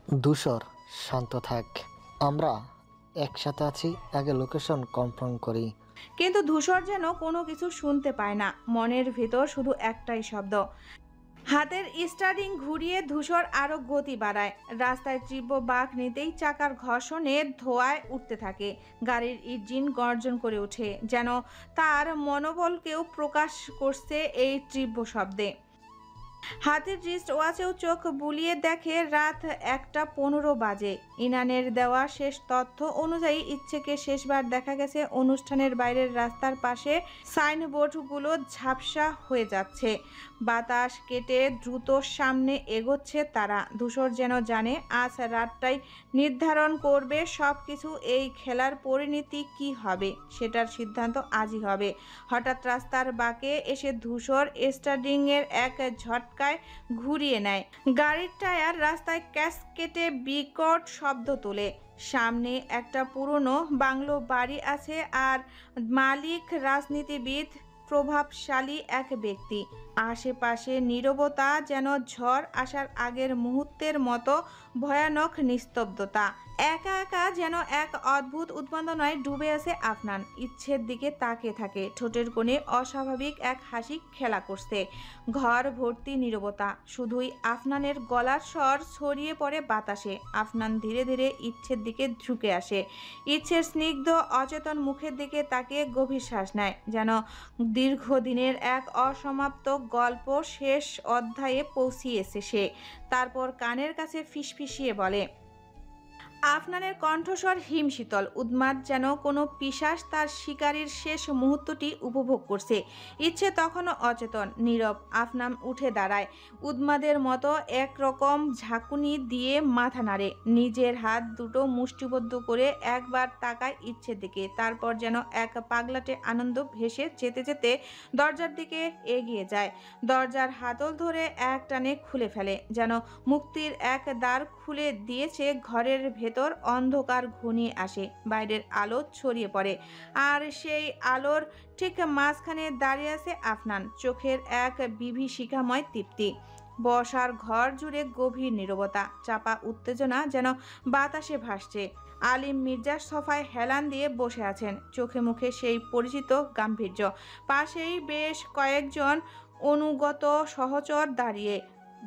ধূসর, শান্ত থাক। আমরা একসাথে আছি, আগে লোকেশন কনফার্ম করি। কিন্তু ধূসর যেন কোনো কিছু শুনতে পায় না। মনের ভেতর শুধু একটাই শব্দ। হাতের স্টারিং ঘুরিয়ে ধূসর আরো গতি বাড়ায়। রাস্তায় তীব্র বাঁক নিতেই চাকার ঘর্ষণে ধোঁয়ায় উঠতে থাকে। গাড়ির ইঞ্জিন গর্জন করে ওঠে, যেন তার মনোবলকেও প্রকাশ করছে এই তীব্র শব্দে। হাতের রিস্ট ওয়াচেও চোখ বুলিয়ে দেখে রাত 1:15 বাজে। ইনানের দেওয়া শেষ তথ্য অনুযায়ী ইচ্ছেকে শেষবার দেখা গেছে অনুষ্ঠানের বাইরের রাস্তার পাশে। সাইনবোর্ডগুলো ঝাপসা হয়ে যাচ্ছে, বাতাস কেটে দ্রুত সামনে এগোচ্ছে তারা। ধূসর যেন জানে আজ রাতটাই নির্ধারণ করবে সব কিছু। এই খেলার পরিণতি কি হবে সেটার সিদ্ধান্ত আজই হবে। হঠাৎ রাস্তার বাঁকে এসে ধূসর স্টার্টিংয়ের এক ঝটকায় ঘুরিয়ে নেয়। গাড়ির টায়ার রাস্তায় ক্যাসকেটে বিকট শব্দ তোলে। সামনে একটা পুরনো বাংলো বাড়ি আছে, আর মালিক রাজনীতিবিদ, প্রভাবশালী এক ব্যক্তি। আশেপাশে নীরবতা, যেন ঝড় আসার আগের মুহূর্তের মতো ভয়ানক নিস্তব্ধতা। একা একা যেন এক অদ্ভুত উন্মাদনায় ডুবে আছে আফনান। ইচ্ছের দিকে তাকিয়ে থাকে, ঠোঁটের কোণে অস্বাভাবিক এক হাসি খেলা করছে। ঘর ভর্তি নীরবতা, শুধুই আফনানের গলার স্বর ছড়িয়ে পড়ে বাতাসে। আফনান ধীরে ধীরে ইচ্ছের দিকে ঝুঁকে আসে। ইচ্ছের স্নিগ্ধ অচেতন মুখের দিকে তাকিয়ে গভীর শ্বাস নেয়, যেন দীর্ঘদিনের এক অসমাপ্ত গল্প শেষ অধ্যায়ে পৌঁছিয়েছে সে। তারপর কানের কাছে ফিসফিসিয়ে বলে। আফনানের কণ্ঠস্বর হিমশীতল, উন্মাদ, যেন কোনো পিশাচ তার শিকারীর শেষ মুহূর্তটি উপভোগ করছে। ইচ্ছে তখনও অচেতন, নীরব। আফনান উঠে দাঁড়ায়, উন্মাদের মতো একরকম ঝাঁকুনি দিয়ে মাথা নাড়ে। নিজের হাত দুটো মুষ্টিবদ্ধ করে একবার তাকায় ইচ্ছের দিকে, তারপর যেন এক পাগলাটে আনন্দ ভেসে যেতে যেতে দরজার দিকে এগিয়ে যায়। দরজার হাতল ধরে এক টানে খুলে ফেলে, যেন মুক্তির এক দ্বার খুলে দিয়েছে। ঘরের ভেতর অন্ধকার ঘনিয়ে আসে, বাইরের আলো ছড়িয়ে পড়ে, আর সেই আলোর ঠিক মাঝখানে দাঁড়িয়ে আছে আফনান, চোখের এক বিভীষিকাময় তৃপ্তি। বসার ঘর জুড়ে গভীর নীরবতা, চাপা উত্তেজনা যেন বাতাসে ভাসছে। আলিম মির্জা সোফায় হেলান দিয়ে বসে আছেন, চোখে মুখে সেই পরিচিত গাম্ভীর্য। পাশেই বেশ কয়েকজন অনুগত সহচর দাঁড়িয়ে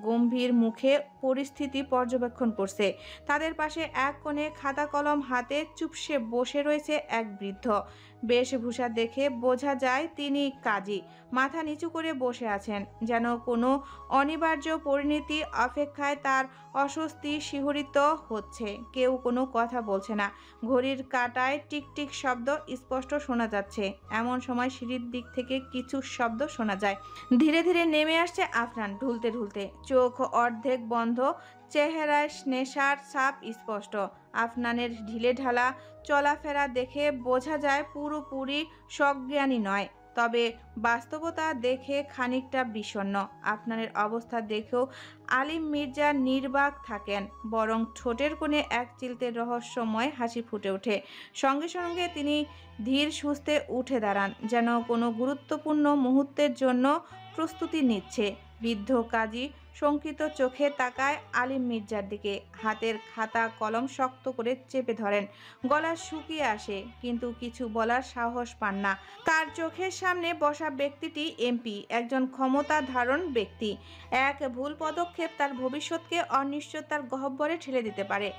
গম্ভীর মুখে পরিস্থিতি পর্যবেক্ষণ করছে। তাদের পাশে এক কোণে খাতা কলম হাতে চুপসে বসে রয়েছে এক বৃদ্ধ। বেশভূষা দেখে বোঝা যায় তিনি কাজী। মাথা নিচু করে বসে আছেন, যেন কোনো অনিবার্য পরিণতি অপেক্ষায়। তার অস্বস্তি শিহরিত হচ্ছে। কেউ কোনো কথা বলছে না। ঘড়ির কাঁটায় টিকটিক শব্দ স্পষ্ট শোনা যাচ্ছে। এমন সময় সিঁড়ির দিক থেকে কিছু শব্দ শোনা যায়। ধীরে ধীরে নেমে আসছে আফনান, ঢুলতে ঢুলতে, চোখ অর্ধেক বন্ধ, চেহারায় নেশার ছাপ স্পষ্ট। আফনানের ঢিলেঢালা চলাফেরা দেখে বোঝা যায় পুরোপুরি সজ্ঞানী নয়, তবে বাস্তবতা দেখে খানিকটা বিষণ্ণ। আফনানের অবস্থা দেখেও আলিম মির্জা নির্বাক থাকেন, বরং ঠোঁটের কোণে এক চিলতে রহস্যময় হাসি ফুটে ওঠে। সঙ্গে সঙ্গে তিনি ধীর সুস্থে উঠে দাঁড়ান, যেন কোনো গুরুত্বপূর্ণ মুহূর্তের জন্য প্রস্তুতি নিচ্ছে। বৃদ্ধ কাজী শঙ্কিত চোখে তাকায় আলিম মির্জার দিকে, হাতের খাতা কলম শক্ত করে চেপে ধরেন। গলা শুকিয়ে আসে, কিন্তু কিছু বলার সাহস পান না। তার চোখের সামনে বসা ব্যক্তিটি এমপি, একজন ক্ষমতাধারণ ব্যক্তি। এক ভুল পদক্ষেপ তার ভবিষ্যৎকে অনিশ্চয়তার গহ্বরে ঠেলে দিতে পারে।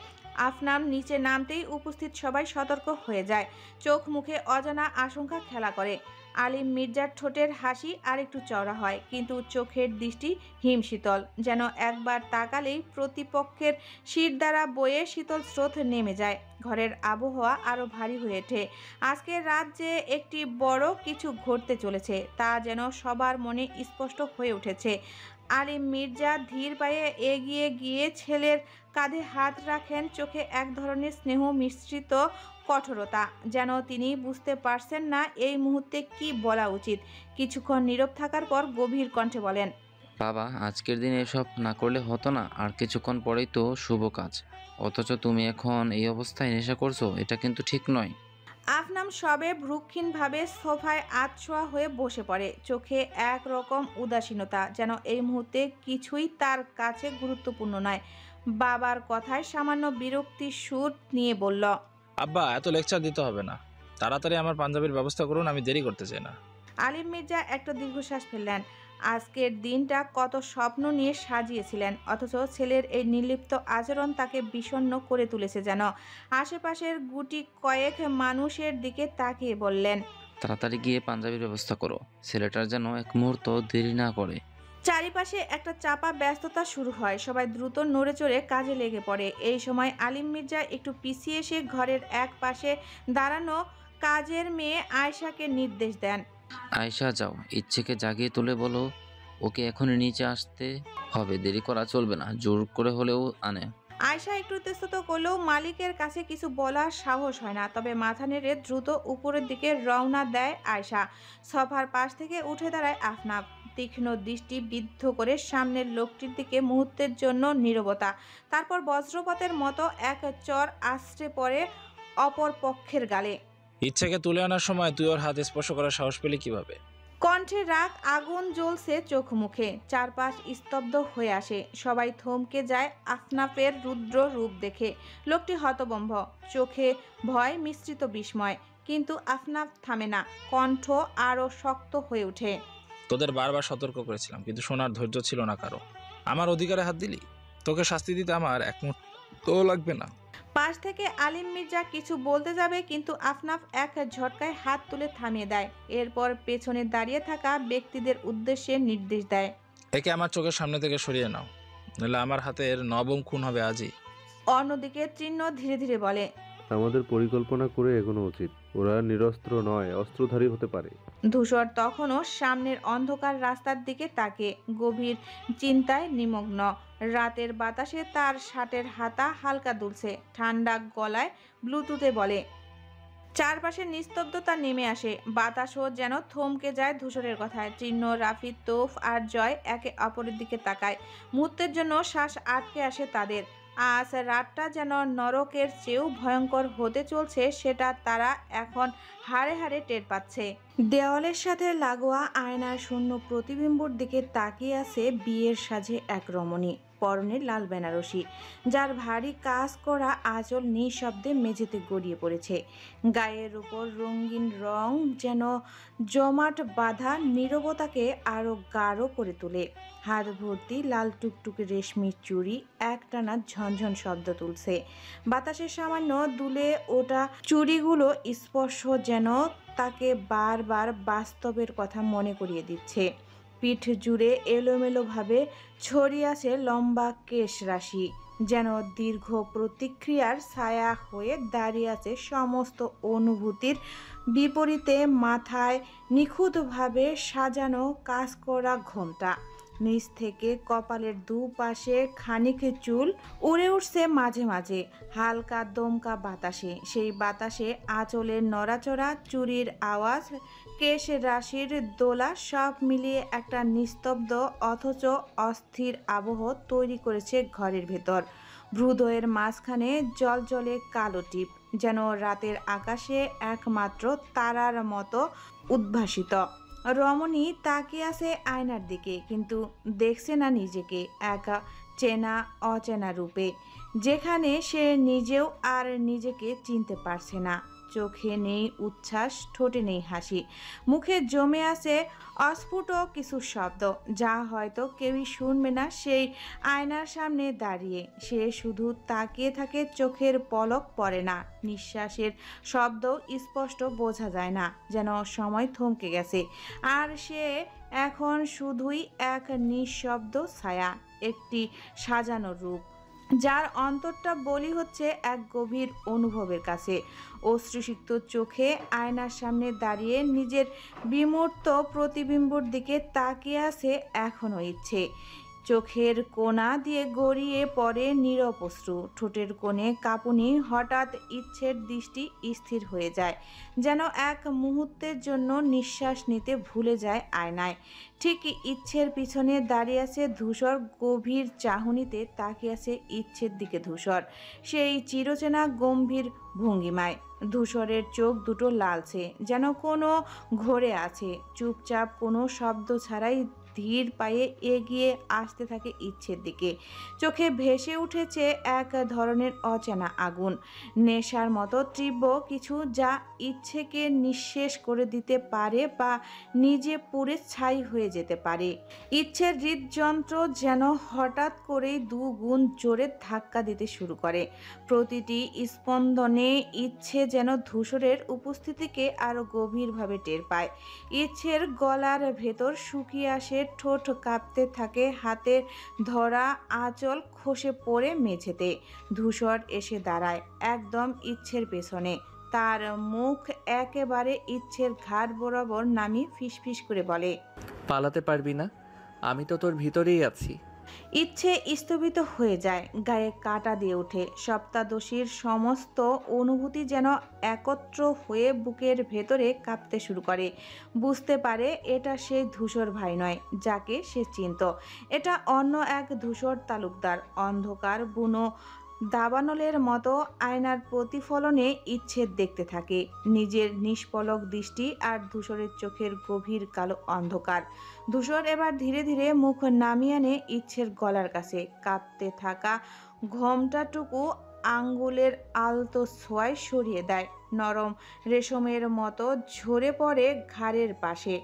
আফনান নিচে নামতেই উপস্থিত সবাই সতর্ক হয়ে যায়, চোখ মুখে অজানা আশঙ্কা খেলা করে। আলিম মির্জার ঠোঁটের হাসি আর একটু চওড়া হয়, কিন্তু চোখের দৃষ্টি হিমশীতল, যেন একবার তাকালেই প্রতিপক্ষের শির দ্বারা বয়ে শীতল স্রোত নেমে যায়। ঘরের আবহাওয়া আরো ভারী হয়ে ওঠে। আজকের রাত যে একটি বড় কিছু ঘটতে চলেছে তা যেন সবার মনে স্পষ্ট হয়ে উঠেছে। আলিম মির্জা ধীর পায়ে এগিয়ে গিয়ে ছেলের কাঁধে হাত রাখেন, চোখে এক ধরনের স্নেহ মিশ্রিত কঠোরতা, যেন তিনি বুঝতে পারছেন না এই মুহূর্তে কি বলা উচিত। কিছুক্ষণ নীরব থাকার পর গভীর কণ্ঠে বলেন, বাবা, আজকের দিনে এসব না করলে হতো না? আর কিছুক্ষণ পরেই তো শুভ কাজ, অথচ তুমি এখন এই অবস্থায় নেশা করছো, এটা কিন্তু ঠিক নয়। আফনাম সবে ভ্রুক্ষীণভাবে সোফায় আধশোয়া হয়ে বসে পড়ে, চোখে একরকম উদাসীনতা, যেন এই মুহূর্তে কিছুই তার কাছে গুরুত্বপূর্ণ নয়। বাবার কথায় সামান্য বিরক্তির সুর নিয়ে বলল, আব্বা, এত লেকচার দিতে হবে না। তাড়াতাড়ি আমার পাঞ্জাবির ব্যবস্থা করুন, আমি দেরি করতে চাই না। আলিম মির্জা একটা দীর্ঘশ্বাস ফেললেন। আজকের দিনটা কত স্বপ্ন নিয়ে সাজিয়েছিলেন, অথচ ছেলের এই নির্লিপ্ত আচরণ তাকে বিষণ্ণ করে তুলেছে যেন। আশেপাশের গুটি কয়েক মানুষের দিকে তাকিয়ে বললেন, তাড়াতাড়ি গিয়ে পাঞ্জাবির ব্যবস্থা করো, ছেলেটার যেন এক মুহূর্ত দেরি না করে। চারিপাশে একটা চাপা ব্যস্ততা শুরু হয়, সবাই দ্রুত নড়ে চড়ে কাজে লেগে পড়ে। এই সময় আলিম মির্জা একটু পিছিয়ে এসে ঘরের এক পাশে দাঁড়ানো কাজের মেয়ে আয়েশাকে নির্দেশ দেন। আয়শা, যাও, ইচ্ছেকে জাগিয়ে তুলে বলো ওকে এখনই নিচে আসতে হবে, দেরি করা চলবে না, জোর করে হলেও আনে। আয়েশা একটু ইতস্তত করলেও মালিকের কাছে কিছু বলার সাহস হয় না, তবে মাথা নেড়ে দ্রুত উপরের দিকে রওনা দেয় আয়েশা। সোফার পাশ থেকে উঠে দাঁড়ায় আফনাফ, তীক্ষ্ণ দৃষ্টি বিদ্ধ করে সামনের লোকটির দিকে মুহূর্তের জন্য নীরবতা, তারপর বজ্রপাতের মতো এক চর আছড়ে পড়ে অপর পক্ষের গালে। ইচ্ছাকে তুলে আনার সময় তুই ওর হাত স্পর্শ করার সাহস পেলি কিভাবে? কণ্ঠে রাগ আগুন জ্বলছে চোখ মুখে, চারপাশ স্তব্ধ হয়ে আসে। সবাই থমকে যায় আফনাফের রুদ্র রূপ দেখে। লোকটি হতভম্ব, চোখে ভয় মিশ্রিত বিস্ময়, কিন্তু আফনাফ থামে না, কণ্ঠ আরো শক্ত হয়ে ওঠে। তোদের বারবার সতর্ক করেছিলাম, কিন্তু শোনার ধৈর্য ছিল না কারো। আমার অধিকারে হাত দিলি, তোকে শাস্তি দিতে আমার এক মুহূর্তও লাগবে না। পাশ থেকে আলিম মির্জা কিছু বলতে যাবে, কিন্তু আফনাফ এক ঝটকায় হাত তুলে থামিয়ে দেয়। এরপর পেছনে দাঁড়িয়ে থাকা ব্যক্তিদের উদ্দেশ্যে নির্দেশ দেয়, একে আমার চোখের সামনে থেকে সরিয়ে নাও, নাহলে আমার হাতের নবম খুন হবে আজই। অন্যদিকে তৃণ্য ধীরে ধীরে বলে, আমাদের পরিকল্পনা করে এগোনো উচিত। ওরা নিরস্ত্র নয়, অস্ত্রধারী হতে পারে। ধূসর তখনও সামনের অন্ধকার রাস্তার দিকে তাকে গভীর চিন্তায় নিমগ্ন। রাতের বাতাসে তার শার্টের হাতা হালকা দুলছে, ঠান্ডা গলায় ব্লুটুথে বলে। চারপাশে নিস্তব্ধতা নেমে আসে, বাতাসও যেন থমকে যায় ধূসরের কথায়। তৃণ্য, রাফি, তোফ আর জয় একে অপরের দিকে তাকায়। মুহূর্তের জন্য শ্বাস আটকে আসে তাদের। আজ রাতটা যেন নরকের চেয়েও ভয়ঙ্কর হতে চলছে, সেটা তারা এখন হাড়ে হাড়ে টের পাচ্ছে। দেওয়ালের সাথে লাগোয়া আয়নার শূন্য প্রতিবিম্বর দিকে তাকিয়ে আছে বিয়ের সাজে এক রমণী, পরনে লাল বেনারসি, যার ভারী কাজ করা আঁচল নিঃশব্দে মেঝেতে গড়িয়ে পড়েছে। গায়ের উপর রঙিন রং যেন জমাট বাঁধা নীরবতাকে আরো গাঢ় করে তোলে। হাত ভর্তি লাল টুকটুকে রেশমির চুড়ি একটানা ঝনঝন শব্দ তুলছে। বাতাসে সামান্য দুলে ওটা চুড়িগুলো স্পর্শ যেন তাকে বারবার বাস্তবের কথা মনে করিয়ে দিচ্ছে। পিঠ জুড়ে এলোমেলোভাবে ছড়িয়ে আছে লম্বা কেশ রাশি, যেন দীর্ঘ প্রতিক্রিয়ার ছায়া হয়ে দাঁড়িয়ে আছে সমস্ত অনুভূতির বিপরীতে। মাথায় নিখুঁতভাবে সাজানো কাজ করা ঘোমটা, নিচ থেকে কপালের দুপাশে খানিক চুল উড়ে উঠছে মাঝে মাঝে হালকা দমকা বাতাসে। সেই বাতাসে আঁচলের নড়াচড়া, চুরির আওয়াজ, কেশ রাশির দোলা, সব মিলিয়ে একটা নিস্তব্ধ অথচ অস্থির আবহ তৈরি করেছে ঘরের ভেতর। ভ্রুদয়ের মাঝখানে জলজলে কালো টিপ, যেন রাতের আকাশে একমাত্র তারার মতো উদ্ভাসিত। রমণী তাকিয়ে আছে আয়নার দিকে, কিন্তু দেখছে না নিজেকে একা চেনা অচেনা রূপে, যেখানে সে নিজেও আর নিজেকে চিনতে পারছে না। চোখে নেই উচ্ছ্বাস, ঠোঁটে নেই হাসি, মুখে জমে আছে অস্ফুট কিছু শব্দ, যা হয়তো কেউই শুনবে না। সেই আয়নার সামনে দাঁড়িয়ে সে শুধু তাকিয়ে থাকে, চোখের পলক পড়ে না, নিঃশ্বাসের শব্দ স্পষ্ট বোঝা যায় না, যেন সময় থমকে গেছে। আর সে এখন শুধুই এক নিঃশব্দ ছায়া, একটি সাজানো রূপ, যার অন্তরটা বলি হচ্ছে এক গভীর অনুভবের কাছে। অশ্রুসিক্ত চোখে আয়নার সামনে দাঁড়িয়ে নিজের বিমূর্ত প্রতিবিম্বর দিকে তাকিয়ে আছে এখনো ইচ্ছে। চোখের কোণা দিয়ে গড়িয়ে পড়ে নীরব অশ্রু, ঠোঁটের কোণে কাঁপুনি। হঠাৎ ইচ্ছের দৃষ্টি স্থির হয়ে যায়, যেন এক মুহূর্তের জন্য নিঃশ্বাস নিতে ভুলে যায় আয়নায়। ঠিক ইচ্ছের পিছনে দাঁড়িয়ে আছে ধূসর, গভীর চাহনিতে তাকিয়ে আছে ইচ্ছের দিকে ধূসর, সেই চিরচেনা গম্ভীর ভঙ্গিমায়। ধূসরের চোখ দুটো লালচে, যেন কোনো ঘোরে আছে, চুপচাপ কোনো শব্দ ছাড়াই ধীর পায়ে এগিয়ে আসতে থাকে ইচ্ছের দিকে। চোখে ভেসে উঠেছে এক ধরনের অচেনা আগুন, নেশার মতো তীব্র কিছু, যা ইচ্ছেকে নিঃশেষ করে দিতে পারে বা নিজে পুড়ে ছাই হয়ে যেতে পারে। ইচ্ছের হৃদযন্ত্র যেন হঠাৎ করেই দুগুণ জোরে ধাক্কা দিতে শুরু করে। প্রতিটি স্পন্দনে ইচ্ছে যেন ধূসরের উপস্থিতিকে আরো গভীরভাবে টের পায়। ইচ্ছের গলার ভেতর শুকিয়ে আসে, ঠোঁট কাঁপতে থাকে, হাতের ধরা আঁচল খসে পড়ে মেঝেতে। ধূসর এসে দাঁড়ায় একদম ইচ্ছের পেছনে, তার মুখ একেবারে ইচ্ছের ঘাড় বরাবর নামিয়ে ফিসফিস করে বলে, পালাতে পারবি না, আমি তো তোর ভিতরেই আছি। ইচ্ছে স্থবিত হয়ে যায়, গায়ে কাঁটা দিয়ে ওঠে। সপ্তাদশীর সমস্ত অনুভূতি যেন একত্র হয়ে বুকের ভেতরে কাঁপতে শুরু করে। বুঝতে পারে এটা সেই ধূসর ভাই নয় যাকে সে চিনত। এটা অন্য এক ধূসর তালুকদার। অন্ধকার বুনো দাবানলের মতো আয়নার প্রতিফলনে ইচ্ছে দেখতে থাকে নিজের নিষ্পলক দৃষ্টি আর ধূসরের চোখের গভীর কালো অন্ধকার। ধূসর এবার ধীরে ধীরে মুখ নামিয়ে আনে ইচ্ছের গলার কাছে। কাঁপতে থাকা ঘোমটাটুকু আঙ্গুলের আলতো ছোঁয়ায় সরিয়ে দেয়। নরম রেশমের মতো ঝরে পড়ে ঘাড়ের পাশে,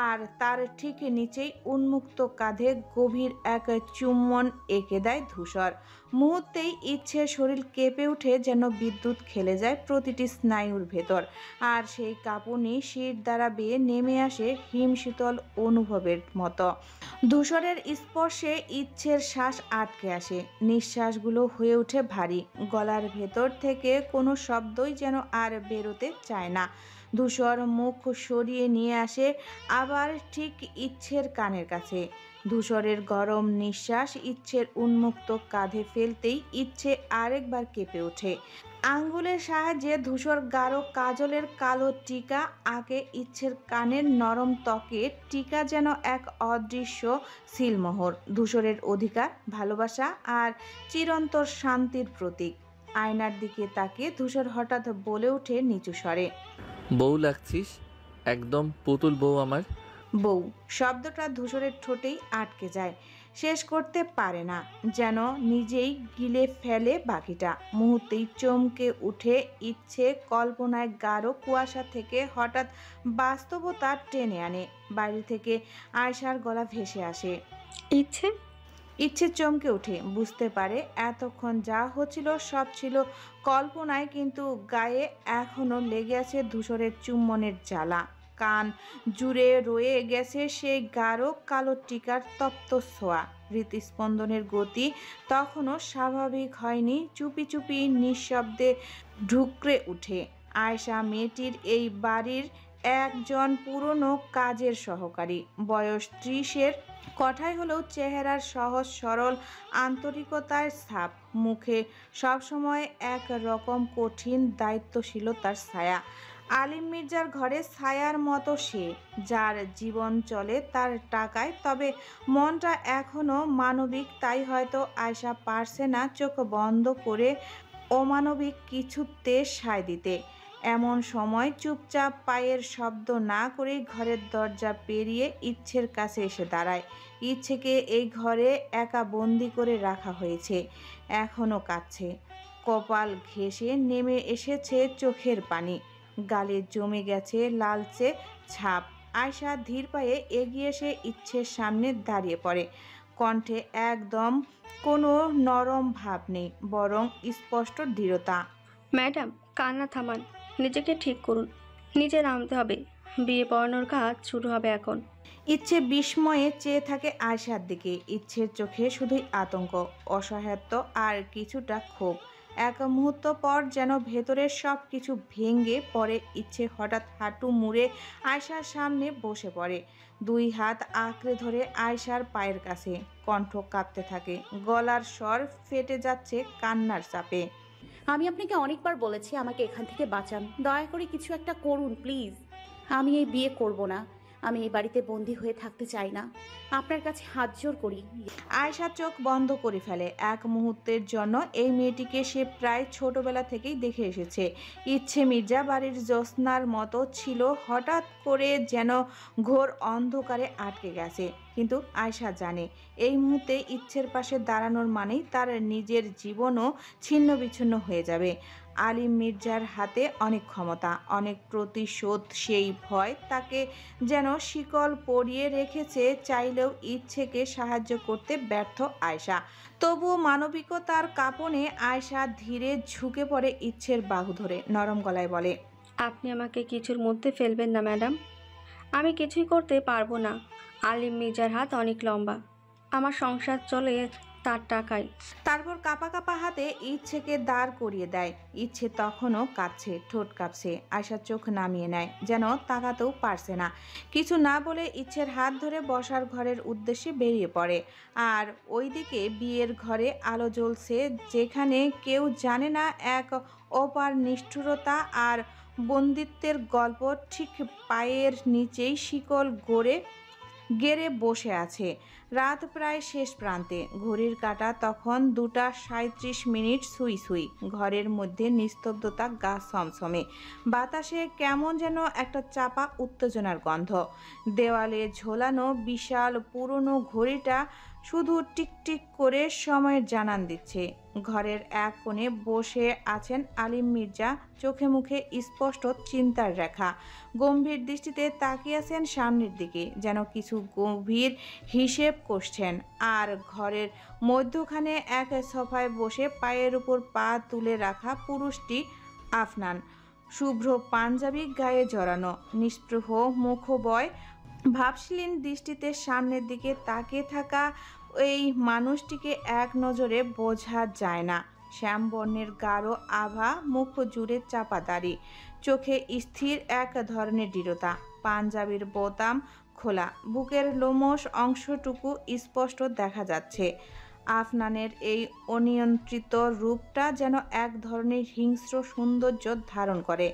আর তার ঠিক নিচেই উন্মুক্ত কাঁধে গভীর এক চুম্বন এঁকে দেয় ধূসর। মুহূর্তেই ইচ্ছের শরীর কেঁপে উঠে, যেন বিদ্যুৎ খেলে যায় প্রতিটি স্নায়ুর ভেতর, আর সেই কাঁপুনি শির দ্বারা বেয়ে নেমে আসে হিমশীতল অনুভবের মতো। ধূসরের স্পর্শে ইচ্ছের শ্বাস আটকে আসে, নিঃশ্বাসগুলো হয়ে ওঠে ভারী। গলার ভেতর থেকে কোনো শব্দই যেন আর বেরোতে চায় না। ধূসর মুখ সরিয়ে নিয়ে আসে আবার ঠিক ইচ্ছের কানের কাছে। ধূসরের গরম নিঃশ্বাস ইচ্ছের উন্মুক্ত কাঁধে ফেলতেই ইচ্ছে আরেকবার কেঁপে ওঠে। আঙ্গুলের সাহায্যে ধূসর গাঢ় কাজলের কালো টিকা আঁকে ইচ্ছের কানের নরম ত্বকে। টিকা যেন এক অদৃশ্য সিলমোহর, ধূসরের অধিকার, ভালোবাসা আর চিরন্তর শান্তির প্রতীক। আয়নার দিকে তাকিয়ে ধূসর হঠাৎ বলে ওঠে নিচু স্বরে, বউ লাগছিস, একদম পুতুল বউ আমার। বউ শব্দটা ধূসরের ঠোঁটেই আটকে যায়, শেষ করতে পারে না, যেন নিজেই গিলে ফেলে বাকিটা। মুহূর্তেই চমকে উঠে ইচ্ছে, কল্পনায় গাঢ় কুয়াশা থেকে হঠাৎ বাস্তবতা টেনে আনে। বাইরে থেকে আয়শার গলা ভেসে আসে। ইচ্ছে ইচ্ছে চমকে ওঠে, বুঝতে পারে এতক্ষণ যা হচ্ছিল সব ছিল কল্পনায়, কিন্তু গায়ে এখনো লেগে আছে ধূসরের চুম্বনের জ্বালা। কান জুড়ে রয়ে গেছে সেই গাঢ় কালো টিকার তপ্ত ছোঁয়া। হৃৎস্পন্দনের গতি তখনও স্বাভাবিক হয়নি, চুপি চুপি নিঃশব্দে ঢুকরে উঠে। আয়শা মেয়েটির এই বাড়ির একজন পুরনো কাজের সহকারী, বয়স 30-এর, কথাই হলেও চেহারার সহজ সরল আন্তরিকতার ছাপ, মুখে সবসময় এক রকম কঠিন দায়িত্বশীলতার ছায়া। আলিম মির্জার ঘরে ছায়ার মতো সে, যার জীবন চলে তার টাকায়, তবে মনটা এখনো মানবিক। তাই হয়তো আয়শা পারছে না চোখ বন্ধ করে অমানবিক কিছুতে সায় দিতে। এমন সময় চুপচাপ পায়ের শব্দ না করেই ঘরের দরজা পেরিয়ে ইচ্ছের কাছে এসে দাঁড়ায়। ইচ্ছেকে এই ঘরে একা বন্দি করে রাখা হয়েছে, এখনো কাঁদছে, কপাল ঘেঁষে নেমে এসেছে চোখের পানি, গালে জমে গেছে লালচে ছাপ। আয়শা ধীর পায়ে এগিয়ে এসে ইচ্ছের সামনে দাঁড়িয়ে পড়ে। কণ্ঠে একদম কোনো নরম ভাব নেই, বরং স্পষ্ট দৃঢ়তা। ম্যাডাম, কান্না থামান, নিজেকে ঠিক করুন, নিজে নামতে হবে, বিয়ে পড়ানোর কাজ শুরু হবে এখন। ইচ্ছে বিস্ময়ে চেয়ে থাকে আয়শার দিকে। ইচ্ছের চোখে শুধুই আতঙ্ক, অসহায়ত্ব আর কিছুটা ক্ষোভ। এক মুহূর্ত পর যেন ভেতরের সব কিছু ভেঙে পড়ে। ইচ্ছে হঠাৎ হাঁটু মুড়ে আয়শার সামনে বসে পড়ে, দুই হাত আঁকড়ে ধরে আয়শার পায়ের কাছে। কণ্ঠ কাঁপতে থাকে, গলার স্বর ফেটে যাচ্ছে কান্নার চাপে। আমি আপনাকে অনেকবার বলেছি আমাকে এখান থেকে বাঁচান, দয়া করে কিছু একটা করুন প্লিজ। আমি এই বিয়ে করব না, আমি এই বাড়িতে বন্দি হয়ে থাকতে চাই না, আপনার কাছে হাত জোর করি। আয়শা চোখ বন্ধ করে ফেলে। এক মুহূর্তের জন্য এই মেয়েটিকে সে প্রায় ছোটবেলা থেকেই দেখে এসেছে। ইচ্ছে মির্জা বাড়ির জ্যোৎস্নার মতো ছিল, হঠাৎ করে যেন ঘোর অন্ধকারে আটকে গেছে। কিন্তু আয়শা জানে এই মুহূর্তে ইচ্ছের পাশে দাঁড়ানোর মানেই তার নিজের জীবনও ছিন্ন বিচ্ছিন্ন হয়ে যাবে। আলিম মির্জার হাতে অনেক ক্ষমতা, অনেক প্রতিশোধ। সেই ভয় তাকে যেন শিকল পরিয়ে রেখেছে। চাইলেও ইচ্ছেকে সাহায্য করতে ব্যর্থ আয়শা। তবুও মানবিকতার কাঁপনে আয়শা ধীরে ঝুঁকে পড়ে ইচ্ছের বাহু ধরে নরম গলায় বলে, আপনি আমাকে কিছুর মধ্যে ফেলবেন না ম্যাডাম, আমি কিছুই করতে পারবো না। আলিম মির্জার হাত অনেক লম্বা, আমার সংসার চলে তার টাকায়। তারপর কাঁপা কাঁপা হাতে ইচ্ছেকে দাঁড় করিয়ে দেয়। ইচ্ছে তখনও কাঁদছে, ঠোঁট কাঁপছে। আয়শা চোখ নামিয়ে নেয়, যেন তাকাতেও পারছে না। কিছু না বলে ইচ্ছের হাত ধরে বসার ঘরের উদ্দেশ্যে বেরিয়ে পড়ে। আর ওইদিকে বিয়ের ঘরে আলো জ্বলছে, যেখানে কেউ জানে না এক অপার নিষ্ঠুরতা আর বন্দিত্বের গল্প ঠিক পায়ের নিচেই শিকল গেড়ে বসে আছে। রাত প্রায় শেষ প্রান্তে, ঘড়ির কাঁটা তখন 2:37 সুই সুই। ঘরের মধ্যে নিস্তব্ধতা, গা ছমছমে। বাতাসে কেমন যেন একটা চাপা উত্তেজনার গন্ধ। দেওয়ালে ঝোলানো বিশাল পুরনো ঘড়িটা শুধু টিকটিক করে সময়ের জানান দিচ্ছে। ঘরের এক কোণে বসে আছেন আলিম মির্জা, চোখে মুখে স্পষ্ট চিন্তার রেখা। গম্ভীর দৃষ্টিতে তাকিয়ে আছেন সামনের দিকে, যেন কিছু গভীর হিসেব করছেন। আর ঘরের মধ্যখানে এক সোফায় বসে পায়ের উপর পা তুলে রাখা পুরুষটি আফনান। শুভ্র পাঞ্জাবি গায়ে জড়ানো, নিস্পৃহ মুখবয়, ভাবশীলীন দৃষ্টিতে সামনের দিকে তাকিয়ে থাকা এই মানুষটিকে এক নজরে বোঝা যায় না। শ্যামবর্ণের গাঢ় আভা, মুখ জুড়ে চাপা দাড়ি, চোখে স্থির এক ধরনের দৃঢ়তা। পাঞ্জাবির বোতাম খোলা, বুকের লোমশ অংশটুকু স্পষ্ট দেখা যাচ্ছে। আফনানের এই অনিয়ন্ত্রিত রূপটা যেন এক ধরনের হিংস্র সৌন্দর্য ধারণ করে।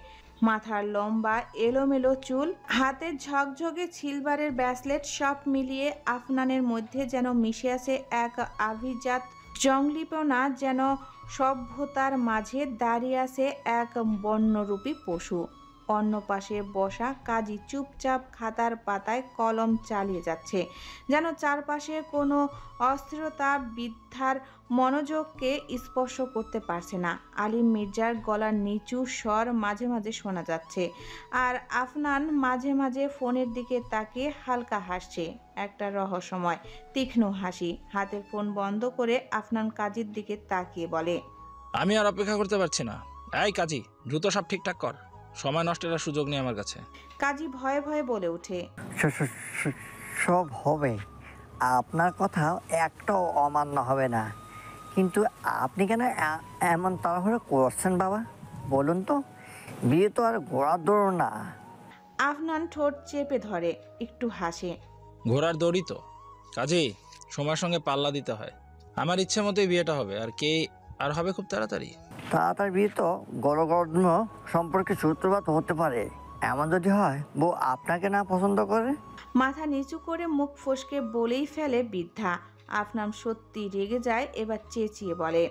মাথার লম্বা এলোমেলো চুল, হাতের ঝকঝকে সিলভারের ব্রেসলেট, সব মিলিয়ে আফনানের মধ্যে যেন মিশে আছে এক আভিজাত জঙ্গলিপনা, যেন সভ্যতার মাঝে দাঁড়িয়ে আছে এক বন্যরূপী পশু। অন্য পাশে বসা কাজী চুপচাপ খাতার পাতায় কলম চালিয়ে যাচ্ছে, যেন চারপাশে কোনো অস্থিরতা বৃদ্ধার মনোযোগকে স্পর্শ করতে পারছে না। আলিম মির্জার গলার নিচু স্বর মাঝে মাঝে শোনা যাচ্ছে, আর আফনান মাঝে মাঝে ফোনের দিকে তাকিয়ে হালকা হাসছে, একটা রহস্যময় তীক্ষ্ণ হাসি। হাতের ফোন বন্ধ করে আফনান কাজীর দিকে তাকিয়ে বলে, আমি আর অপেক্ষা করতে পারছি না। এই কাজী, দ্রুত সব ঠিকঠাক কর, সময় নষ্টের সুযোগ নেই আমার কাছে। কাজী ভয়ে ভয়ে বলে ওঠে, সব হবে, আপনার কথা একটাও অমান্য হবে না। কিন্তু আপনি কেন এমন তাড়াহুড়ো করছেন বাবা, বলুন তো? বিয়ে তো আর ঘোড়ার দৌড় না। আফনান ঠোঁট চেপে ধরে, একটু হাসে। ঘোড়ার দড়ি তো কাজী, সময়ের সঙ্গে পাল্লা দিতে হয়। আমার ইচ্ছে মতোই বিয়েটা হবে, আর হবে খুব তাড়াতাড়ি। তাড়াতাড়ি বিয়ে তো গড়গড় সম্পর্কে সূত্রপাত হতে পারে। এমন যদি হয় বউ আপনাকে না পছন্দ করে? মাথা নিচু করে মুখ ফসকে বলেই ফেলে বৃদ্ধা। আফনান সত্যি রেগে যায়, এবার চেঁচিয়ে বলে,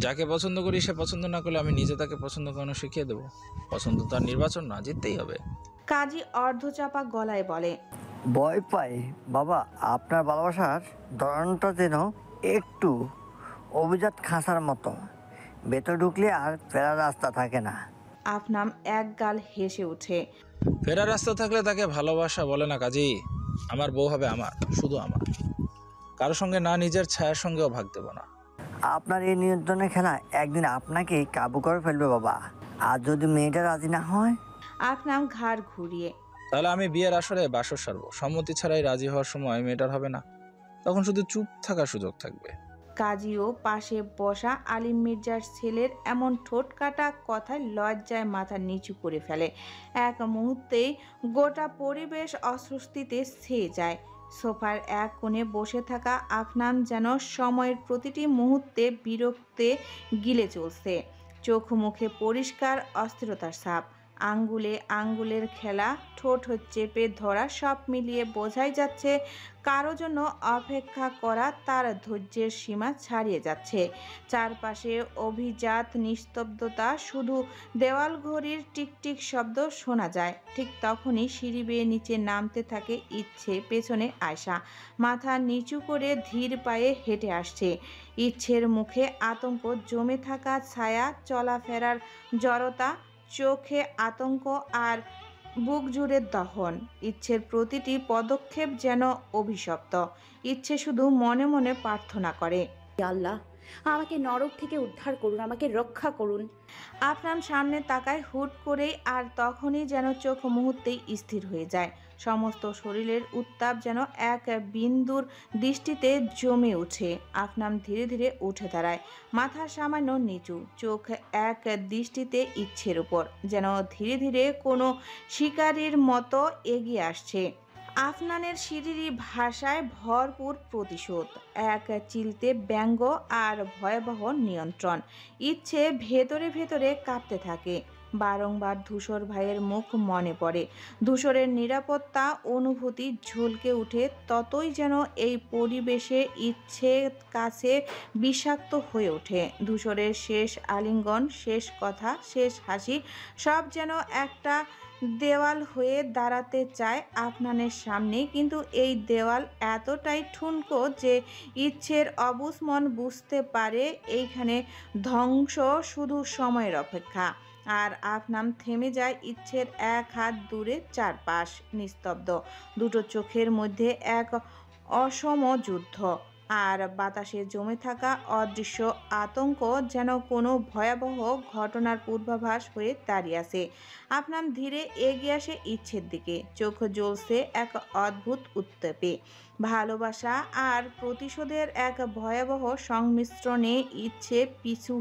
যাকে পছন্দ করি সে পছন্দ না করলে আমি নিজে তাকে পছন্দ করানো শিখিয়ে দেবো। পছন্দ তার নির্বাচন না, জিততেই হবে। কাজী অর্ধচাপা গলায় বলে, ভয় পাই বাবা, আপনার ভালোবাসার ধরনটা যেন একটু অভিজাত খাঁচার মতো, ভেতর ঢুকলে আর ফেরার রাস্তা থাকে না। আফনান এক গাল হেসে ওঠে, ফেরার রাস্তা থাকলে তাকে ভালোবাসা বলে না কাজী। আমার বউ হবে আমার, শুধু আমার, কারো সঙ্গে না, নিজের ছায়ার সঙ্গেও ভাগ দেবো না। আপনার এই নিয়ন্ত্রণের খেলা একদিন আপনাকেই কাবু করে ফেলবে বাবা। আর যদি মেয়েটা রাজি না হয়? আফনান ঘাড় ঘুরিয়ে, তাহলে আমি বিয়ের আসরে বাসর সারবো। সম্মতি ছাড়াই রাজি হওয়ার সময় মেয়েটার হবে না, তখন শুধু চুপ থাকার সুযোগ থাকবে। কাজীও পাশে বসা আলিম মির্জার ছেলের এমন ঠোঁট কাটা কথায় লজ্জায় মাথা নিচু করে ফেলে। এক মুহূর্তেই গোটা পরিবেশ অস্বস্তিতে ছেয়ে যায়। সোফার এক কোণে বসে থাকা আফনান যেন সময়ের প্রতিটি মুহূর্তে বিরক্তে গিলে চলছে। চোখ মুখে পরিষ্কার অস্থিরতার ছাপ। আঙ্গুলে আঙ্গুলের খেলা, ঠোঁট চেপে ধরা, সব মিলিয়ে বোঝাই যাচ্ছে কারো জন্য অপেক্ষা করা তার ধৈর্যের সীমা ছাড়িয়ে যাচ্ছে। চারপাশে অভিজাত নিস্তব্ধতা, শুধু দেওয়াল ঘড়ির টিকটিক শব্দ শোনা যায়। ঠিক তখনই সিঁড়ি বেয়ে নিচে নামতে থাকে ইচ্ছে, পেছনে আয়শা মাথা নিচু করে ধীর পায়ে হেঁটে আসছে। ইচ্ছের মুখে আতঙ্ক, জমে থাকা ছায়া, চলাফেরার জড়তা, চোখে আতঙ্ক আর বুক জুড়ে দহন। ইচ্ছের প্রতিটি পদক্ষেপ যেন অভিশপ্ত। ইচ্ছে শুধু মনে মনে প্রার্থনা করে, আল্লাহ আমাকে নরক থেকে উদ্ধার করুন, আমাকে রক্ষা করুন। আফরান সামনে তাকায় হুট করেই, আর তখনই যেন চোখ মুহূর্তেই স্থির হয়ে যায়। সমস্ত শরীরের উত্তাপ যেন এক বিন্দুর দৃষ্টিতে জমে উঠে। আফনান ধীরে ধীরে উঠে দাঁড়ায়, মাথা সামান্য নিচু, চোখ এক দৃষ্টিতে ইচ্ছের উপর, যেন ধীরে ধীরে কোনো শিকারীর মতো এগিয়ে আসছে। আফনানের শিরিরি ভাষায় ভরপুর প্রতিশোধ, এক চিলতে ব্যঙ্গ আর ভয়াবহ নিয়ন্ত্রণ। ইচ্ছে ভেতরে ভেতরে কাঁপতে থাকে। বারংবার ধূসর ভাইয়ের মুখ মনে পড়ে। ধূসরের নিরাপত্তা অনুভূতি ঝলকে উঠে, ততই যেন এই পরিবেশে ইচ্ছের কাছে বিষাক্ত হয়ে ওঠে। ধূসরের শেষ আলিঙ্গন, শেষ কথা, শেষ হাসি, সব যেন একটা দেওয়াল হয়ে দাঁড়াতে চায় আফনানের সামনে। কিন্তু এই দেওয়াল এতটাই ঠুনকো যে ইচ্ছের অবুঝ মন বুঝতে পারে এইখানে ধ্বংস শুধু সময়ের অপেক্ষা। আর আফনান থেমে যায় ইচ্ছের এক হাত দূরে, চারপাশ নিস্তব্ধ, দুটো চোখের মধ্যে এক অসম যুদ্ধ, আর বাতাসে জমে থাকা অদৃশ্য আতঙ্ক যেন কোনো ভয়াবহ ঘটনার পূর্বাভাস হয়ে দাঁড়িয়ে আছে। আফনান ধীরে এগিয়ে আসে ইচ্ছের দিকে, চোখ জ্বলছে এক অদ্ভুত উত্তাপে। ভালোবাসা আর প্রতিশোধের এক ভয়াবহ সংমিশ্রণে। ইচ্ছে পিছু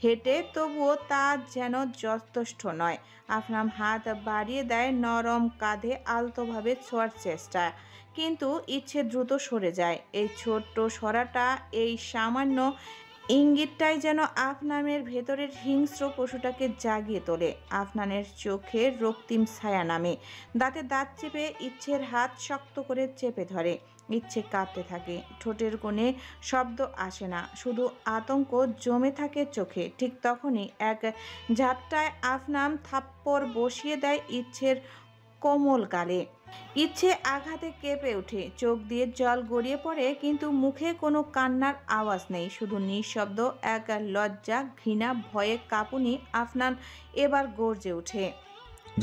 হেঁটে, তবুও তা যেন যথেষ্ট নয়। আফনান হাত বাড়িয়ে দেয় নরম কাঁধে, আলতোভাবে ছোঁয়ার চেষ্টা, কিন্তু ইচ্ছে দ্রুত সরে যায়। এই ছোট্ট সরাটা, এই সামান্য ইঙ্গিতটাই যেন আফনানের ভেতরের হিংস্র পশুটাকে জাগিয়ে তোলে। আফনানের চোখে রক্তিম ছায়া নামে, দাঁতে দাঁত চেপে ইচ্ছের হাত শক্ত করে চেপে ধরে। ইচ্ছে কাঁপতে থাকে, ঠোঁটের কোণে শব্দ আসে না, শুধু আতঙ্ক জমে থাকে চোখে। ঠিক তখনই এক ঝাপটায় আফনান থাপ্পড় বসিয়ে দেয় ইচ্ছের কোমল গালে। ইচ্ছে আঘাতে কেঁপে ওঠে, চোখ দিয়ে জল গড়িয়ে পড়ে, কিন্তু মুখে কোনো কান্নার আওয়াজ নেই, শুধু নিঃশব্দ এক লজ্জা, ঘৃণা, ভয়ে কাঁপুনি। আফনান এবার গর্জে ওঠে,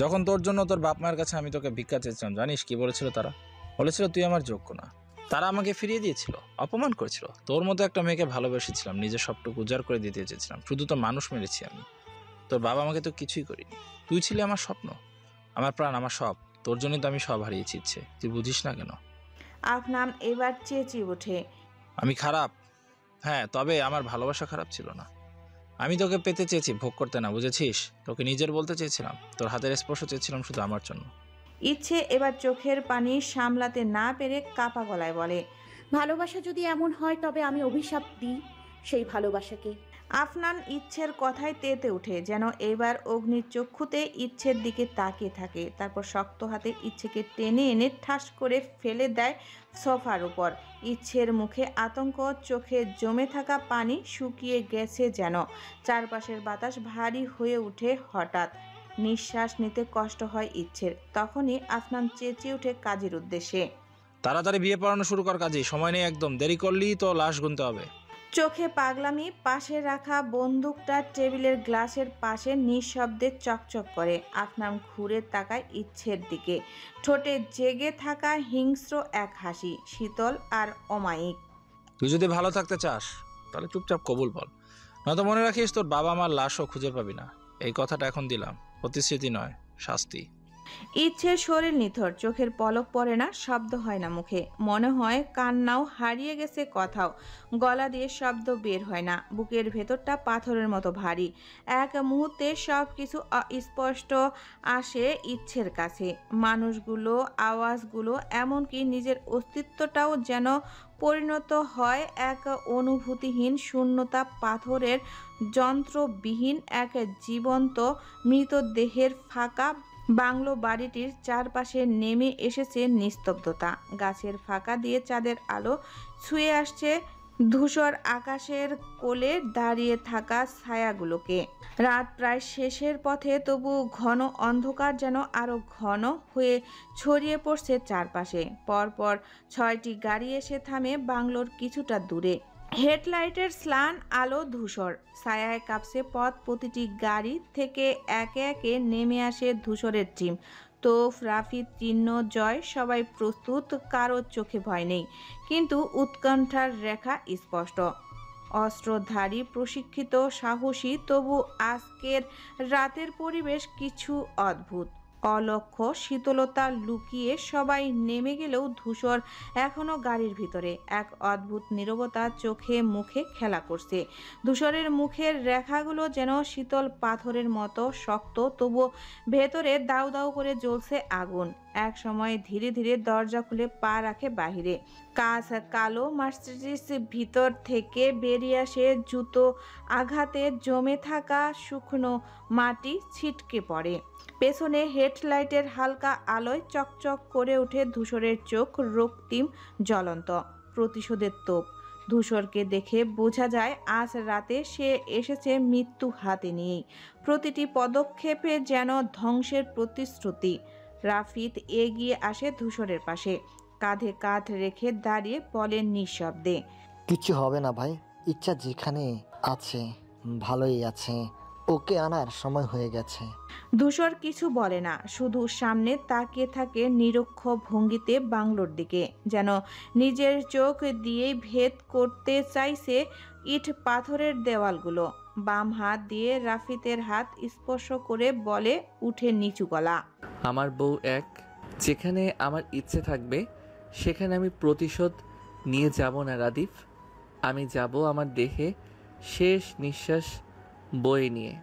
যখন তোর জন্য তোর বাপ মায়ের কাছে আমি তোকে ভিক্ষা চেয়েছিলাম, জানিস কি বলেছিল তারা? বলেছিল তুই আমার যোগ্য না। তারা আমাকে ফিরিয়ে দিয়েছিল, অপমান করেছিল। তোর মতো একটা মেয়েকে ভালোবেসেছিলাম, নিজের সবটুকু উজাড় করে দিতে চেয়েছিলাম, শুধু তো মানুষ মেরেছি আমি। তোর বাবা আমাকে তো কিছুই করিনি। তুই ছিলি আমার স্বপ্ন, আমার প্রাণ, আমার সব। তোর জন্যই তো আমি সব হারিয়েছি ইচ্ছে, তুই বুঝিস না কেন? আফনান এবার চেঁচিয়ে ওঠে, আমি খারাপ? হ্যাঁ, তবে আমার ভালোবাসা খারাপ ছিল না। আমি তোকে পেতে চেয়েছি, ভোগ করতে না, বুঝেছিস? তোকে নিজের বলতে চেয়েছিলাম, তোর হাতের স্পর্শ চেয়েছিলাম শুধু আমার জন্য। ইচ্ছে এবার চোখের পানি সামলাতে না পেরে কাপা গলায় বলে, ভালোবাসা যদি এমন হয় তবে আমি অভিশাপ দিই সেই ভালোবাসাকে। আফনান ইচ্ছের কথায় তেতে ওঠে, যেন এবার অগ্নির চক্ষুতে ইচ্ছের দিকে তাকিয়ে থাকে। তারপর শক্ত হাতে ইচ্ছেকে টেনে এনে ঠাস করে ফেলে দেয় সোফার উপর। ইচ্ছের মুখে আতঙ্ক, চোখে জমে থাকা পানি শুকিয়ে গেছে যেন। চারপাশের বাতাস ভারী হয়ে ওঠে হঠাৎ, নিঃশ্বাস নিতে কষ্ট হয় ইচ্ছের। তখনই আফনান চেঁচিয়ে ওঠে কাজের উদ্দেশ্যে, তাড়াতাড়ি বিয়ে পড়ানো শুরু কর কাজে, সময় নেই একদম। দেরি করলেই তো লাশ গুনতে হবে। চোখে পাগলামি। পাশে রাখা বন্দুকটা টেবিলের গ্লাসের পাশে নিঃশব্দে চকচক করে। আফনান ঘুরে তাকায় ইচ্ছের দিকে, ঠোঁটে জেগে থাকা হিংস্র এক হাসি, শীতল আর অমায়িক। তুই যদি ভালো থাকতে চাস তাহলে চুপচাপ কবুল বল, নয়তো মনে রাখিস তোর বাবা মার লাশও খুঁজে পাবি না। এই কথাটা এখন দিলাম, প্রতিশ্রুতি নয়, শাস্তি। ইচ্ছের শরীর নিথর, চোখের পলক পড়ে না, শব্দ হয় না মুখে, মনে হয় কান্নাও হারিয়ে গেছে কোথাও, গলা দিয়ে শব্দ বের হয় না, বুকের ভেতরটা পাথরের মতো ভারী। এক মুহূর্তে সব কিছু অস্পষ্ট আসে ইচ্ছের কাছে, মানুষগুলো, আওয়াজগুলো, এমনকি নিজের অস্তিত্বটাও যেন পরিণত হয় এক অনুভূতিহীন শূন্যতা, পাথরের যন্ত্রবিহীন এক জীবন্ত মৃতদেহের ফাঁকা বাংলো বাড়িটির চারপাশে নেমে এসেছে নিস্তব্ধতা। গাছের ফাঁকা দিয়ে চাঁদের আলো ছুঁয়ে আসছে ধূসর আকাশের কোলে দাঁড়িয়ে থাকা ছায়াগুলোকে। রাত প্রায় শেষের পথে, তবু ঘন অন্ধকার যেন আরো ঘন হয়ে ছড়িয়ে পড়ছে চারপাশে। পরপর 6টি গাড়ি এসে থামে বাংলোর কিছুটা দূরে। হেডলাইটের স্লান আলো ধূসর ছায়ায় কাঁপছে পথ, প্রতিটি গাড়ি থেকে একে একে নেমে আসে ধূসরের টিম। তোফ, রাফি, চিহ্ন, জয়, সবাই প্রস্তুত, কারো চোখে ভয় নেই, কিন্তু উৎকণ্ঠার রেখা স্পষ্ট। অস্ত্রধারী, প্রশিক্ষিত, সাহসী, তবু আজকের রাতের পরিবেশ কিছু অদ্ভুত। অলক্ষ্য শীতলতা লুকিয়ে সবাই নেমে গেলেও ধূসর এখনো গাড়ির ভিতরে। এক অদ্ভুত নীরবতা চোখে মুখে খেলা করছে। ধূসরের মুখের রেখাগুলো যেন শীতল পাথরের মতো শক্ত, তবুও ভেতরে দাউ দাউ করে জ্বলছে আগুন। এক সময় ধীরে ধীরে দরজা খুলে পা রাখে বাহিরে। কাঁচ কালো মার্সিডিজ ভিতর থেকে বেরিয়ে আসে, জুতো আঘাতে জমে থাকা শুকনো মাটি ছিটকে পড়ে। পেছনে হেডলাইটের হালকা আলোয় চকচক করে ওঠে ধূসরের চোখ, রক্তিম, জ্বলন্ত, প্রতিশোধের তোপ। ধূসরকে দেখে বোঝা যায় আজ রাতে সে এসেছে মৃত্যু হাতে নিয়েই। প্রতিটি পদক্ষেপে যেন ধ্বংসের প্রতিশ্রুতি। রাফিদ এগিয়ে আসে ধূসরের পাশে, কাঁধে কাঁধ রেখে দাঁড়িয়ে বলে নিঃশব্দে, কিছু হবে না ভাই, ইচ্ছা যেখানে আছে ভালোই আছে, ওকে আনার সময় হয়ে গেছে। ধূসর কিছু বলে না, শুধু সামনে তাকিয়ে থাকে নিরক্ষ ভঙ্গিতে বাংলোর দিকে, যেন নিজের চোখ দিয়েই ভেদ করতে চাইছে ইট পাথরের দেওয়ালগুলো। বাম হাত দিয়ে রাফিতের হাত স্পর্শ করে বলে উঠে নিচু গলা, আমার বউ এক, যেখানে আমার ইচ্ছে থাকবে সেখানে আমি প্রতিশোধ নিয়ে যাব না রাদিফ। আমি যাব আমার দেহে শেষ নিঃশ্বাস বয়ে নিয়ে,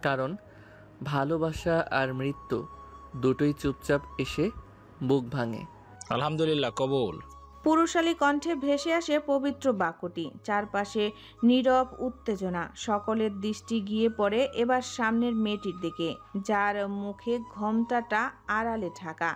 কারণ ভালোবাসা আর মৃত্যু দুটোই চুপচাপ এসে বুক ভাঙে। আলহামদুলিল্লাহ, কবুল। পুরুষালী কণ্ঠে ভেসে আসে পবিত্র বাক্যটি। চারপাশে নীরব উত্তেজনা, সকলের দৃষ্টি গিয়ে পড়ে এবার সামনের মেয়েটির দিকে, যার মুখে ঘোমটাটা আড়ালে ঢাকা,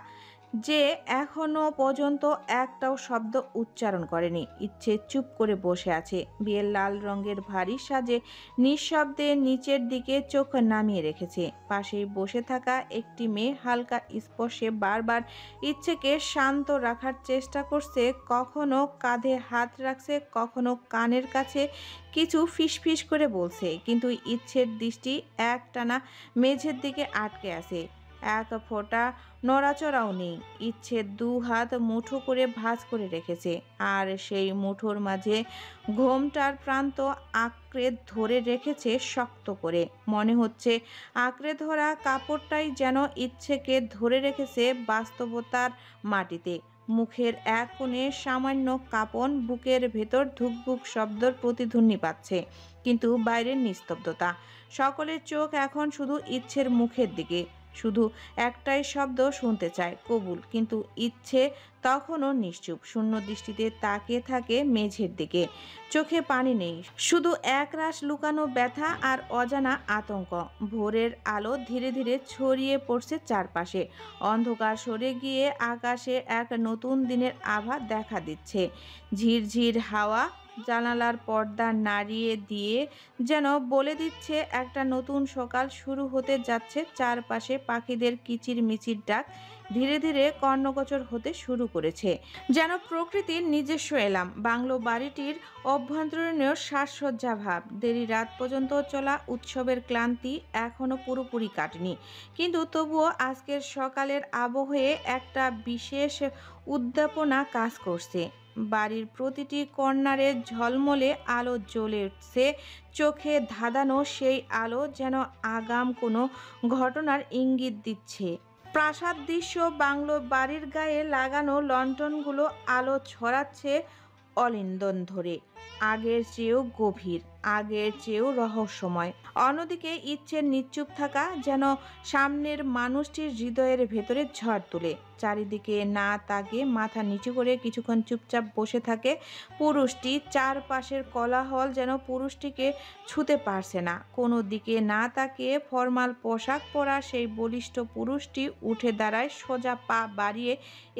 যে এখনো পর্যন্ত একটাও শব্দ উচ্চারণ করেনি। ইচ্ছে চুপ করে বসে আছে, বিয়ের লাল রঙের ভারী সাজে নিঃশব্দে নিচের দিকে চোখ নামিয়ে রেখেছে। পাশেই বসে থাকা একটি মেয়ে হালকা স্পর্শে বারবার ইচ্ছেকে শান্ত রাখার চেষ্টা করছে, কখনো কাঁধে হাত রাখছে, কখনো কানের কাছে কিছু ফিসফিস করে বলছে, কিন্তু ইচ্ছের দৃষ্টি একটানা মেঝের দিকে আটকে আছে, এক ফোঁটা নড়াচড়াও নেই। ইচ্ছে দু হাত মুঠো করে ভাঁজ করে রেখেছে, আর সেই মুঠোর মাঝে ঘোমটার প্রান্ত আঁকড়ে ধরে রেখেছে শক্ত করে। মনে হচ্ছে আঁকড়ে ধরা কাপড়টাই যেন ইচ্ছেকে ধরে রেখেছে বাস্তবতার মাটিতে। মুখের এক কোণে সামান্য কাঁপন, বুকের ভেতর ধুকভুক শব্দর প্রতিধ্বনি পাচ্ছে, কিন্তু বাইরের নিস্তব্ধতা। সকলের চোখ এখন শুধু ইচ্ছের মুখের দিকে, শুধু একটাই শব্দ শুনতে চায়, কবুল। কিন্তু ইচ্ছে তখনও নিশ্চুপ, শূন্য দৃষ্টিতে তাকিয়ে থাকে মেঝের দিকে। চোখে পানি নেই, শুধু একরাশ লুকানো ব্যথা আর অজানা আতঙ্ক। ভোরের আলো ধীরে ধীরে ছড়িয়ে পড়ছে চারপাশে, অন্ধকার সরে গিয়ে আকাশে এক নতুন দিনের আভা দেখা দিচ্ছে। ঝিরঝির হাওয়া জানালার পর্দা নাড়িয়ে দিয়ে যেন বলে দিচ্ছে একটা নতুন সকাল শুরু হতে যাচ্ছে। চারপাশে পাখিদের কিচির মিচির ডাক ধীরে ধীরে কর্ণগোচর হতে শুরু করেছে, যেন প্রকৃতির নিজস্ব এলাম। বাংলো বাড়িটির অভ্যন্তরীণের সাজসজ্জা ভাব, দেরি রাত পর্যন্ত চলা উৎসবের ক্লান্তি এখনো পুরোপুরি কাটেনি, কিন্তু তবুও আজকের সকালের আবহে একটা বিশেষ উদ্দীপনা কাজ করছে। বাড়ির প্রতিটি কর্নারে ঝলমলে আলো জ্বলে উঠছে, চোখে ধাঁধানো সেই আলো যেন আগাম কোনো ঘটনার ইঙ্গিত দিচ্ছে। প্রাসাদ দৃশ্য, বাংলো, বাড়ির গায়ে লাগানো লণ্ঠনগুলো আলো ছড়াচ্ছে অলিন্দন ধরে, আগের চেয়েও গভীর, আগের চেয়েও রহস্যময়। অন্যদিকে ইচ্ছের নিশ্চুপ থাকা যেন সামনের মানুষটির হৃদয়ের ভেতরে ঝড় তুলে। চারিদিকে না তাকিয়ে মাথা নিচু করে কিছুক্ষণ চুপচাপ বসে থাকে পুরুষটি। চারপাশের কোলাহল যেন পুরুষটিকে ছুঁতে পারছে না। কোনো দিকে না তাকিয়ে ফর্মাল পোশাক পরা সেই বলিষ্ঠ পুরুষটি উঠে দাঁড়ায়, সোজা পা বাড়িয়ে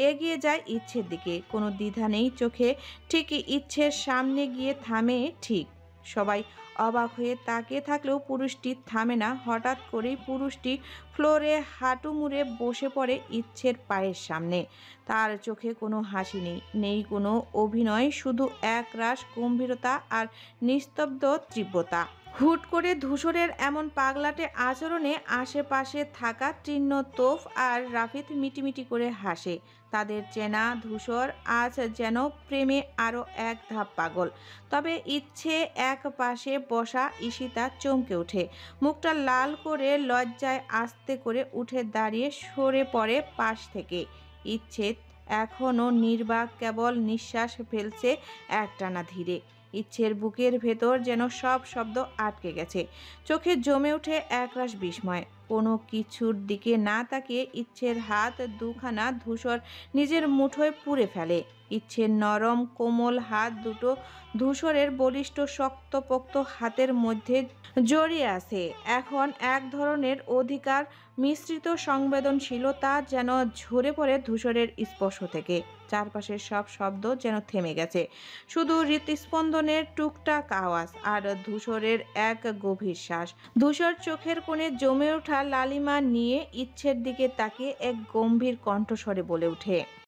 এগিয়ে যায় ইচ্ছের দিকে। কোনো দ্বিধা নেই চোখে, ঠিকই ইচ্ছের সামনে গিয়ে থামে। ঠিক সবাই অবাক হয়ে তাকিয়ে থাকলেও পুরুষটি থামে না। হঠাৎ করেই পুরুষটি ফ্লোরে হাঁটু মুড়ে বসে পড়ে ইচ্ছের পায়ের সামনে। তার চোখে কোনো হাসি নেই, নেই কোনো অভিনয়, শুধু একরাশ গম্ভীরতা আর নিস্তব্ধ তীব্রতা। হুট করে ধূসরের এমন পাগলাটে আচরণে আশেপাশে থাকা তৃণ্য, তোফ আর রাফিদ মিটিমিটি করে হাসে। তাদের চেনা ধূসর আজ যেন প্রেমে আরও এক ধাপ পাগল। তবে ইচ্ছে এক পাশে বসা ঈশিতা চমকে ওঠে, মুখটা লাল করে লজ্জায় আস্তে করে উঠে দাঁড়িয়ে সরে পড়ে পাশ থেকে। ইচ্ছে এখনও নির্বাক, কেবল নিঃশ্বাস ফেলছে একটানা ধীরে। ইচ্ছের বুকের ভেতর যেন সব শব্দ আটকে গেছে, চোখে জমে ওঠে একরাশ বিস্ময়। কোনো কিছুর দিকে না তাকিয়ে ইচ্ছের হাত দুখানা ধূসর নিজের মুঠোয় পুরে ফেলে। ইচ্ছের নরম কোমল হাত দুটো ধূসরের বলিষ্ঠ শক্তপোক্ত হাতের মধ্যে জড়িয়ে আছে। এখন এক ধরনের অধিকার মিশ্রিত সংবেদনশীলতা যেন ঝরে পড়ে ধূসরের স্পর্শ থেকে। চারপাশের সব শব্দ যেন থেমে গেছে, শুধু হৃৎস্পন্দনের টুকটাক আওয়াজ আর ধূসরের এক গভীর শ্বাস। ধূসর চোখের কোণে জমে ওঠা লালিমা নিয়ে ইচ্ছের দিকে তাকিয়ে এক গম্ভীর কণ্ঠস্বরে বলে ওঠে,